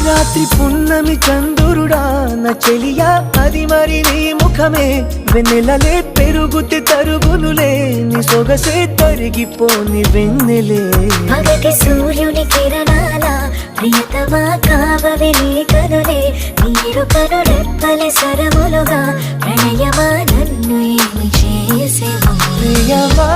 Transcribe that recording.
రాత్రి పున్నమి చంద్రుడా నా చెలియా అది మరి నీ ముఖమే వెన్నెలలే పెరుగుతే తరుగునులే నీ సొగసే తరిగిపోని వెన్నెలే పగటి సూర్యుని కిరణాల ప్రియతమా కావవి నీ కనులే నీరు కను రెప్పలే సరములుగా ప్రణయమా నన్ను ఏమి చేసేవో ప్రియమా